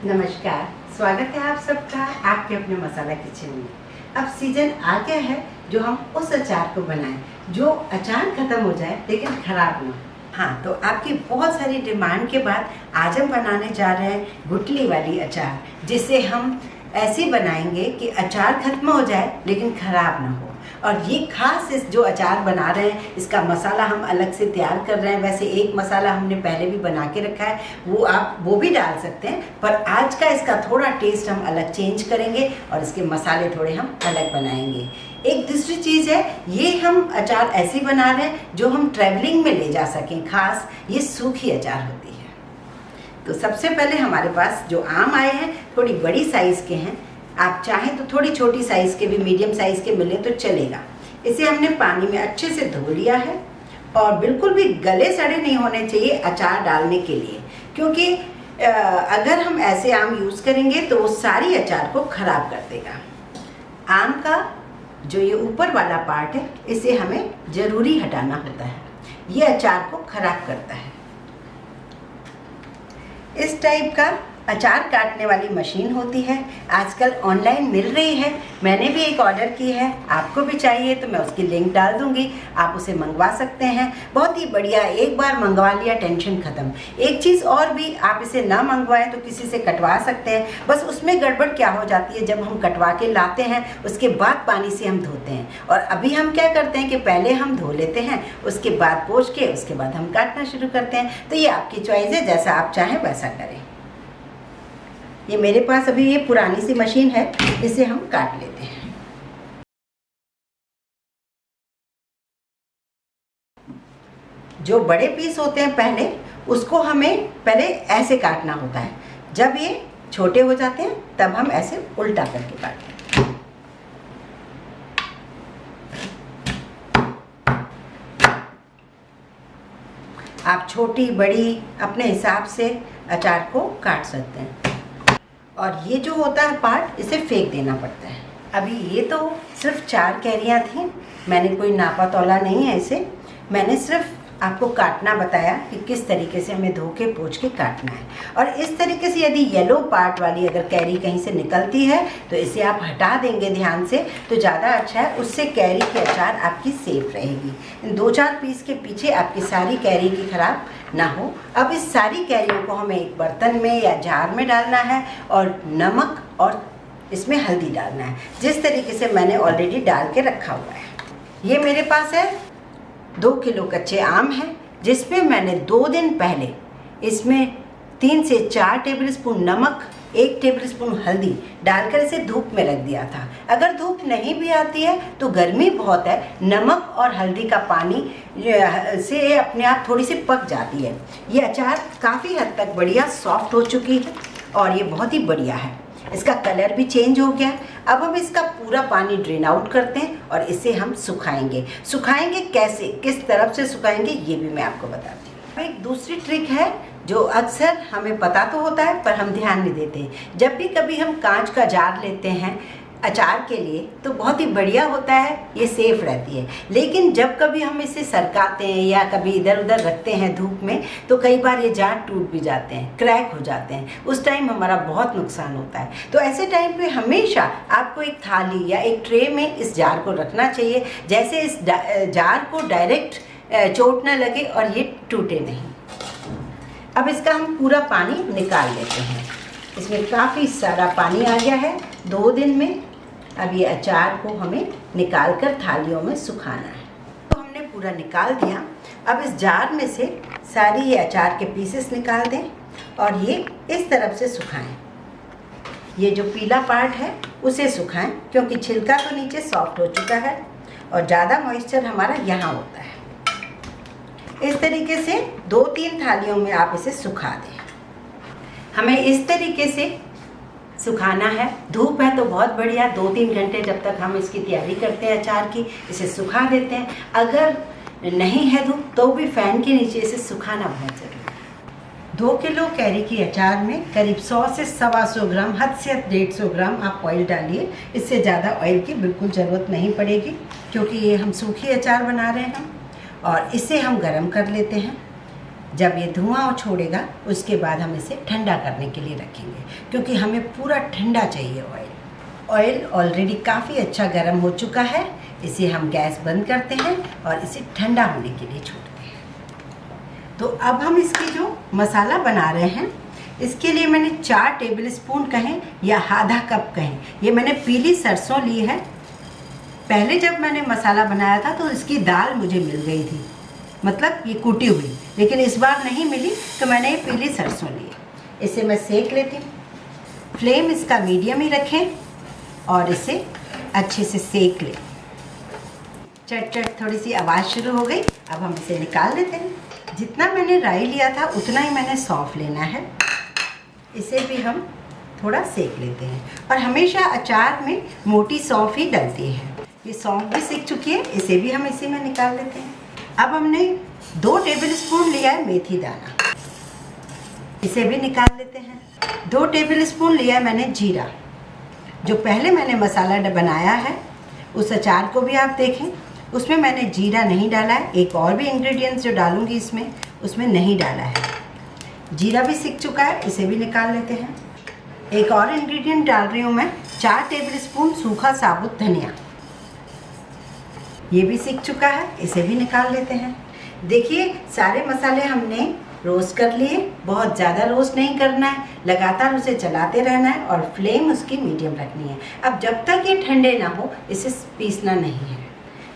नमस्कार, स्वागत है आप सबका आपके अपने मसाला किचन में। अब सीजन आ गया है जो हम उस अचार को बनाएं जो अचार खत्म हो जाए लेकिन खराब ना हो। हाँ, तो आपकी बहुत सारी डिमांड के बाद आज हम बनाने जा रहे हैं गुठली वाली अचार, जिसे हम ऐसे बनाएंगे कि अचार खत्म हो जाए लेकिन खराब ना हो। और ये खास इस जो अचार बना रहे हैं इसका मसाला हम अलग से तैयार कर रहे हैं। वैसे एक मसाला हमने पहले भी बना के रखा है, वो आप वो भी डाल सकते हैं, पर आज का इसका थोड़ा टेस्ट हम अलग चेंज करेंगे और इसके मसाले थोड़े हम अलग बनाएंगे। एक दूसरी चीज़ है, ये हम अचार ऐसे बना रहे हैं जो हम ट्रैवलिंग में ले जा सकें। खास ये सूखी अचार होती है। तो सबसे पहले हमारे पास जो आम आए हैं थोड़ी बड़ी साइज़ के हैं, आप चाहें तो थोड़ी छोटी साइज़ के भी, मीडियम साइज़ के मिले तो चलेगा। इसे हमने पानी में अच्छे से धो लिया है और बिल्कुल भी गले सड़े नहीं होने चाहिए अचार डालने के लिए, क्योंकि अगर हम ऐसे आम यूज़ करेंगे तो वो सारी अचार को ख़राब कर देगा। आम का जो ये ऊपर वाला पार्ट है इसे हमें ज़रूरी हटाना होता है, ये अचार को ख़राब करता है। इस टाइप का अचार काटने वाली मशीन होती है, आजकल ऑनलाइन मिल रही है। मैंने भी एक ऑर्डर की है, आपको भी चाहिए तो मैं उसकी लिंक डाल दूंगी, आप उसे मंगवा सकते हैं। बहुत ही बढ़िया, एक बार मंगवा लिया टेंशन ख़त्म। एक चीज़ और भी, आप इसे ना मंगवाएं तो किसी से कटवा सकते हैं। बस उसमें गड़बड़ क्या हो जाती है, जब हम कटवा के लाते हैं उसके बाद पानी से हम धोते हैं, और अभी हम क्या करते हैं कि पहले हम धो लेते हैं, उसके बाद पोंछ के उसके बाद हम काटना शुरू करते हैं। तो ये आपकी चॉइस है, जैसा आप चाहें वैसा करें। ये मेरे पास अभी ये पुरानी सी मशीन है, इसे हम काट लेते हैं। जो बड़े पीस होते हैं पहले, उसको हमें पहले ऐसे काटना होता है। जब ये छोटे हो जाते हैं तब हम ऐसे उल्टा करके काटते हैं। आप छोटी बड़ी अपने हिसाब से अचार को काट सकते हैं। और ये जो होता है पार्ट, इसे फेंक देना पड़ता है। अभी ये तो सिर्फ 4 कैरियाँ थी, मैंने कोई नापा तोला नहीं है इसे, मैंने सिर्फ आपको काटना बताया कि किस तरीके से हमें धो के पोंछ के काटना है। और इस तरीके से यदि येलो पार्ट वाली अगर कैरी कहीं से निकलती है तो इसे आप हटा देंगे ध्यान से तो ज़्यादा अच्छा है, उससे कैरी की अचार आपकी सेफ रहेगी। इन 2-4 पीस के पीछे आपकी सारी कैरी की खराब ना हो। अब इस सारी कैरियों को हमें एक बर्तन में या जार में डालना है और नमक और इसमें हल्दी डालना है, जिस तरीके से मैंने ऑलरेडी डाल के रखा हुआ है। ये मेरे पास है 2 किलो कच्चे आम हैं, जिसमें मैंने 2 दिन पहले इसमें 3 से 4 टेबलस्पून नमक, 1 टेबलस्पून हल्दी डालकर इसे धूप में रख दिया था। अगर धूप नहीं भी आती है तो गर्मी बहुत है, नमक और हल्दी का पानी से अपने आप थोड़ी सी पक जाती है। ये अचार काफ़ी हद तक बढ़िया सॉफ्ट हो चुकी है और ये बहुत ही बढ़िया है। इसका कलर भी चेंज हो गया। अब हम इसका पूरा पानी ड्रेन आउट करते हैं और इसे हम सुखाएंगे। सुखाएंगे कैसे, किस तरफ से सुखाएंगे, ये भी मैं आपको बताती हूँ। अब एक दूसरी ट्रिक है जो अक्सर हमें पता तो होता है पर हम ध्यान नहीं देते। जब भी कभी हम कांच का जार लेते हैं अचार के लिए तो बहुत ही बढ़िया होता है, ये सेफ रहती है। लेकिन जब कभी हम इसे सरकाते हैं या कभी इधर उधर रखते हैं धूप में तो कई बार ये जार टूट भी जाते हैं, क्रैक हो जाते हैं, उस टाइम हमारा बहुत नुकसान होता है। तो ऐसे टाइम पे हमेशा आपको एक थाली या एक ट्रे में इस जार को रखना चाहिए, जैसे इस जार को डायरेक्ट चोट न लगे और ये टूटे नहीं। अब इसका हम पूरा पानी निकाल लेते हैं। इसमें काफ़ी सारा पानी आ गया है 2 दिन में। अब ये अचार को हमें निकाल कर थालियों में सुखाना है। तो हमने पूरा निकाल दिया। अब इस जार में से सारी ये अचार के पीसेस निकाल दें और ये इस तरफ से सुखाएं। ये जो पीला पार्ट है उसे सुखाएं, क्योंकि छिलका तो नीचे सॉफ्ट हो चुका है और ज़्यादा मॉइस्चर हमारा यहाँ होता है। इस तरीके से 2-3 थालियों में आप इसे सुखा दें। हमें इस तरीके से सुखाना है। धूप है तो बहुत बढ़िया, 2-3 घंटे जब तक हम इसकी तैयारी करते हैं अचार की, इसे सुखा देते हैं। अगर नहीं है धूप तो भी फ़ैन के नीचे इसे सुखाना बहुत ज़रूरी है। 2 किलो कैरी की अचार में करीब 100 से 125 ग्राम, हद से 150 ग्राम आप ऑयल डालिए। इससे ज़्यादा ऑयल की बिल्कुल ज़रूरत नहीं पड़ेगी, क्योंकि ये हम सूखी अचार बना रहे हैं। और इसे हम गरम कर लेते हैं। जब ये धुआं छोड़ेगा उसके बाद हम इसे ठंडा करने के लिए रखेंगे, क्योंकि हमें पूरा ठंडा चाहिए ऑयल। ऑयल ऑलरेडी काफ़ी अच्छा गर्म हो चुका है। इसे हम गैस बंद करते हैं और इसे ठंडा होने के लिए छोड़ते हैं। तो अब हम इसकी जो मसाला बना रहे हैं, इसके लिए मैंने 4 टेबल स्पून कहें या आधा कप कहें, ये मैंने पीली सरसों ली है। पहले जब मैंने मसाला बनाया था तो इसकी दाल मुझे मिल गई थी, मतलब ये कूटी हुई, लेकिन इस बार नहीं मिली तो मैंने ये पीली सरसों ली। इसे मैं सेक लेती हूँ। फ्लेम इसका मीडियम ही रखें और इसे अच्छे से सेक लें। चट चट थोड़ी सी आवाज़ शुरू हो गई। अब हम इसे निकाल लेते हैं। जितना मैंने राई लिया था उतना ही मैंने सौंफ लेना है। इसे भी हम थोड़ा सेक लेते हैं। और हमेशा अचार में मोटी सौंफ ही डलती है। ये सौंफ भी सीख चुकी है, इसे भी हम इसी में निकाल लेते हैं। अब हमने 2 टेबल स्पून लिया है मेथी दाना, इसे भी निकाल लेते हैं। 2 टेबल स्पून लिया है मैंने जीरा। जो पहले मैंने मसाला बनाया है उस अचार को भी आप देखें, उसमें मैंने जीरा नहीं डाला है। एक और भी इंग्रेडिएंट्स जो डालूंगी इसमें, उसमें नहीं डाला है। जीरा भी सीख चुका है, इसे भी निकाल लेते हैं। एक और इंग्रेडिएंट डाल रही हूँ मैं, 4 टेबल स्पून सूखा साबुत धनिया, ये भी सीख चुका है, इसे भी निकाल लेते हैं। देखिए सारे मसाले हमने रोस्ट कर लिए। बहुत ज़्यादा रोस्ट नहीं करना है, लगातार उसे चलाते रहना है और फ्लेम उसकी मीडियम रखनी है। अब जब तक ये ठंडे ना हो इसे पीसना नहीं है।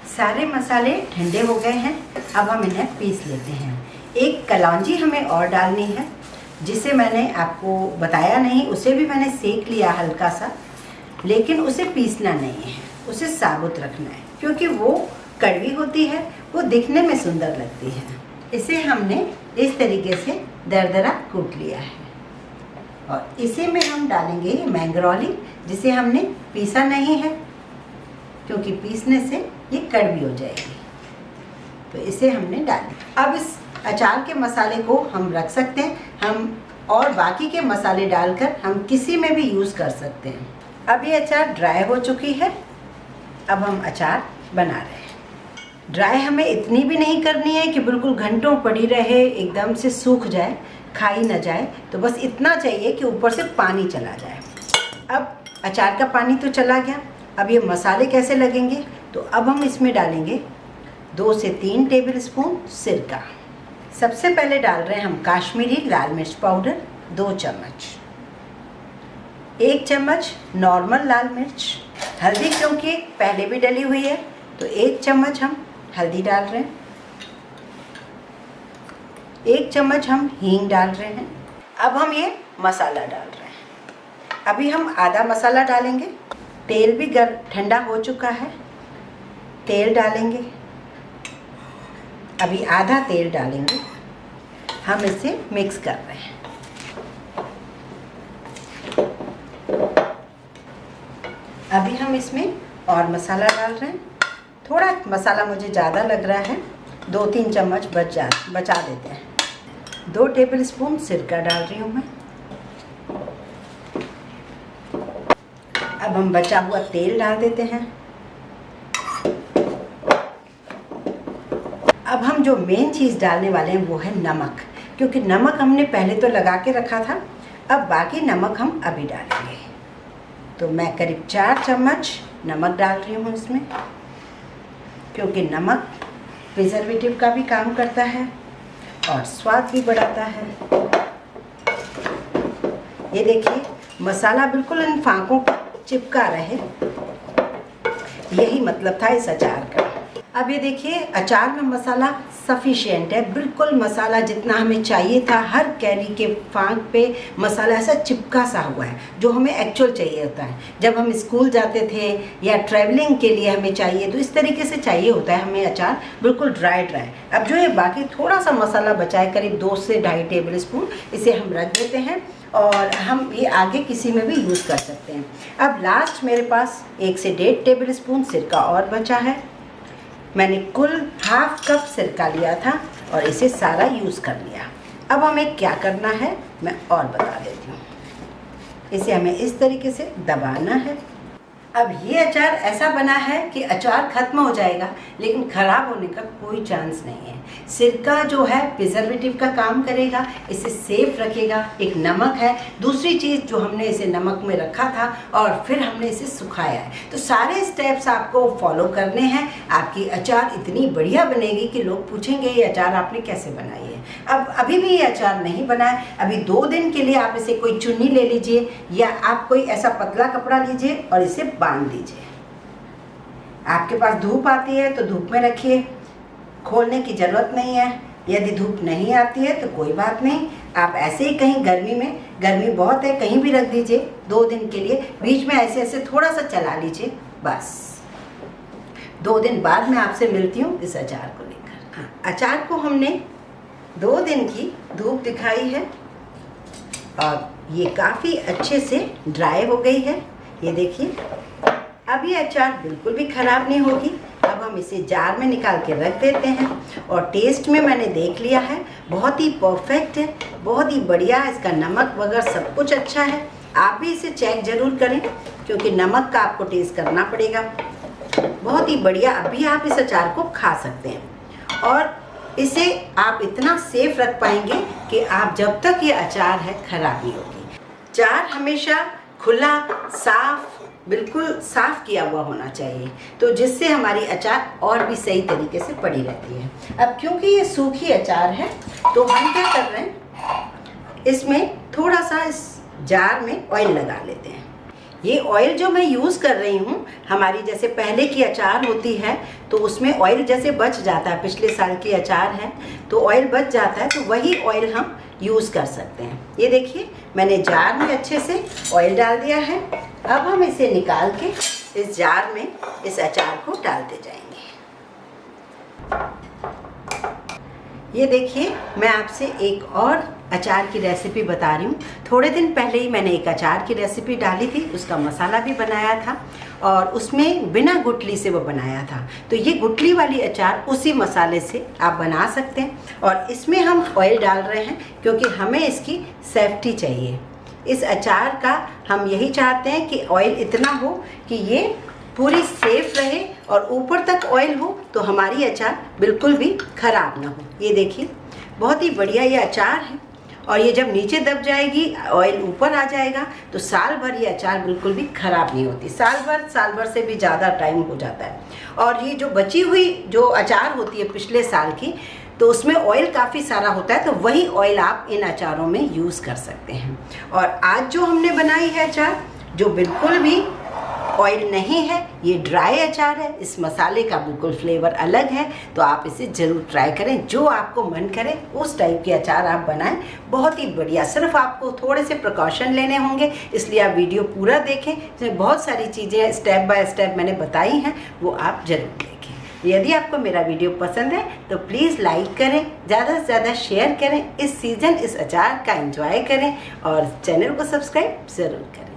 सारे मसाले ठंडे हो गए हैं, अब हम इन्हें पीस लेते हैं। एक कलौंजी हमें और डालनी है, जिसे मैंने आपको बताया नहीं, उसे भी मैंने सेक लिया हल्का सा, लेकिन उसे पीसना नहीं है, उसे साबुत रखना है, क्योंकि वो कड़वी होती है, वो दिखने में सुंदर लगती है। इसे हमने इस तरीके से दरदरा कूट लिया है और इसे में हम डालेंगे मैंगरोली, जिसे हमने पीसा नहीं है, क्योंकि पीसने से ये कड़वी हो जाएगी। तो इसे हमने डाला। अब इस अचार के मसाले को हम रख सकते हैं, हम और बाकी के मसाले डालकर हम किसी में भी यूज़ कर सकते हैं। अब ये अचार ड्राई हो चुकी है। अब हम अचार बना रहे हैं। ड्राई हमें इतनी भी नहीं करनी है कि बिल्कुल घंटों पड़ी रहे, एकदम से सूख जाए, खाई ना जाए। तो बस इतना चाहिए कि ऊपर से पानी चला जाए। अब अचार का पानी तो चला गया। अब ये मसाले कैसे लगेंगे, तो अब हम इसमें डालेंगे 2 से 3 टेबल स्पून सिरका। सबसे पहले डाल रहे हैं हम काश्मीरी लाल मिर्च पाउडर 2 चम्मच, 1 चम्मच नॉर्मल लाल मिर्च, हल्दी क्योंकि पहले भी डली हुई है तो 1 चम्मच हम हल्दी डाल रहे हैं, 1 चम्मच हम हींग डाल रहे हैं। अब हम ये मसाला डाल रहे हैं। अभी हम आधा मसाला डालेंगे। तेल भी ठंडा हो चुका है, तेल डालेंगे। अभी आधा तेल डालेंगे। हम इसे मिक्स कर रहे हैं। अभी हम इसमें और मसाला डाल रहे हैं। थोड़ा मसाला मुझे ज़्यादा लग रहा है, 2-3 चम्मच बचा देते हैं। 2 टेबल स्पून सिरका डाल रही हूँ मैं। अब हम बचा हुआ तेल डाल देते हैं। अब हम जो मेन चीज़ डालने वाले हैं वो है नमक, क्योंकि नमक हमने पहले तो लगा के रखा था। अब बाकी नमक हम अभी डालेंगे। तो मैं करीब 4 चम्मच नमक डाल रही हूँ इसमें, क्योंकि नमक प्रिजर्वेटिव का भी काम करता है और स्वाद भी बढ़ाता है। ये देखिए मसाला बिल्कुल इन फाँकों को चिपका रहे, यही मतलब था इस अचार का। अब ये देखिए अचार में मसाला सफिशिएंट है, बिल्कुल मसाला जितना हमें चाहिए था। हर कैरी के फांक पे मसाला ऐसा चिपका सा हुआ है, जो हमें एक्चुअल चाहिए होता है। जब हम स्कूल जाते थे या ट्रैवलिंग के लिए हमें चाहिए तो इस तरीके से चाहिए होता है हमें अचार, बिल्कुल ड्राई। अब जो ये बाकी थोड़ा सा मसाला बचा है, करीब 2 से 2.5 टेबल स्पून, इसे हम रख देते हैं और हम ये आगे किसी में भी यूज़ कर सकते हैं। अब लास्ट मेरे पास 1 से 1.5 टेबल स्पून सिरका और बचा है। मैंने कुल ½ कप सिरका लिया था और इसे सारा यूज़ कर लिया। अब हमें क्या करना है मैं और बता देती हूँ। इसे हमें इस तरीके से दबाना है। अब ये अचार ऐसा बना है कि अचार खत्म हो जाएगा लेकिन ख़राब होने का कोई चांस नहीं है। सिरका जो है प्रिजर्वेटिव का काम करेगा, इसे सेफ रखेगा। एक नमक है, दूसरी चीज़ जो हमने इसे नमक में रखा था और फिर हमने इसे सुखाया है। तो सारे स्टेप्स आपको फॉलो करने हैं, आपकी अचार इतनी बढ़िया बनेगी कि लोग पूछेंगे ये अचार आपने कैसे बनाई है। अब अभी भी ये अचार नहीं बना है, अभी 2 दिन के लिए आप इसे कोई चुन्नी ले लीजिए या आप कोई ऐसा पतला कपड़ा लीजिए और इसे बांध दीजिए। आपके पास धूप आती है तो धूप में रखिए, खोलने की ज़रूरत नहीं है। यदि धूप नहीं आती है तो कोई बात नहीं, आप ऐसे ही कहीं गर्मी में, गर्मी बहुत है, कहीं भी रख दीजिए 2 दिन के लिए। बीच में ऐसे ऐसे थोड़ा सा चला लीजिए बस। 2 दिन बाद मैं आपसे मिलती हूँ इस अचार को लेकर। हाँ, अचार को हमने 2 दिन की धूप दिखाई है और ये काफ़ी अच्छे से ड्राई हो गई है। ये देखिए, अब ये अचार बिल्कुल भी ख़राब नहीं होगी। अब हम इसे जार में निकाल के रख देते हैं और टेस्ट में मैंने देख लिया है, बहुत ही परफेक्ट है, बहुत ही बढ़िया। इसका नमक वगैरह सब कुछ अच्छा है। आप भी इसे चेक ज़रूर करें क्योंकि नमक का आपको टेस्ट करना पड़ेगा। बहुत ही बढ़िया। अभी आप इस अचार को खा सकते हैं और इसे आप इतना सेफ रख पाएंगे कि आप जब तक ये अचार है खराब नहीं होगी। जार हमेशा खुला, साफ, बिल्कुल साफ किया हुआ होना चाहिए, तो जिससे हमारी अचार और भी सही तरीके से पड़ी रहती है। अब क्योंकि ये सूखी अचार है तो हम क्या कर रहे हैं, इसमें थोड़ा सा इस जार में ऑयल लगा लेते हैं। ये ऑयल जो मैं यूज़ कर रही हूँ, हमारी जैसे पहले की अचार होती है तो उसमें ऑयल जैसे बच जाता है, पिछले साल की अचार है तो ऑयल बच जाता है, तो वही ऑयल हम यूज़ कर सकते हैं। ये देखिए, मैंने जार में अच्छे से ऑयल डाल दिया है। अब हम इसे निकाल के इस जार में इस अचार को डालते जाएंगे। ये देखिए, मैं आपसे एक और अचार की रेसिपी बता रही हूँ। थोड़े दिन पहले ही मैंने एक अचार की रेसिपी डाली थी, उसका मसाला भी बनाया था और उसमें बिना गुठली से वो बनाया था। तो ये गुठली वाली अचार उसी मसाले से आप बना सकते हैं और इसमें हम ऑयल डाल रहे हैं क्योंकि हमें इसकी सेफ्टी चाहिए। इस अचार का हम यही चाहते हैं कि ऑयल इतना हो कि ये पूरी सेफ रहे और ऊपर तक ऑयल हो तो हमारी अचार बिल्कुल भी ख़राब ना हो। ये देखिए, बहुत ही बढ़िया ये अचार है और ये जब नीचे दब जाएगी, ऑयल ऊपर आ जाएगा तो साल भर ये अचार बिल्कुल भी ख़राब नहीं होती। साल भर से भी ज़्यादा टाइम हो जाता है। और ये जो बची हुई जो अचार होती है पिछले साल की, तो उसमें ऑयल काफ़ी सारा होता है, तो वही ऑयल आप इन अचारों में यूज़ कर सकते हैं। और आज जो हमने बनाई है अचार, जो बिल्कुल भी ऑयल नहीं है, ये ड्राई अचार है, इस मसाले का बिल्कुल फ्लेवर अलग है, तो आप इसे ज़रूर ट्राई करें। जो आपको मन करे उस टाइप के अचार आप बनाएं, बहुत ही बढ़िया। सिर्फ आपको थोड़े से प्रिकॉशन लेने होंगे, इसलिए आप वीडियो पूरा देखें। इसमें बहुत सारी चीज़ें स्टेप बाय स्टेप मैंने बताई हैं, वो आप ज़रूर देखें। यदि आपको मेरा वीडियो पसंद है तो प्लीज़ लाइक करें, ज़्यादा से ज़्यादा शेयर करें। इस सीज़न इस अचार का एंजॉय करें और चैनल को सब्सक्राइब ज़रूर करें।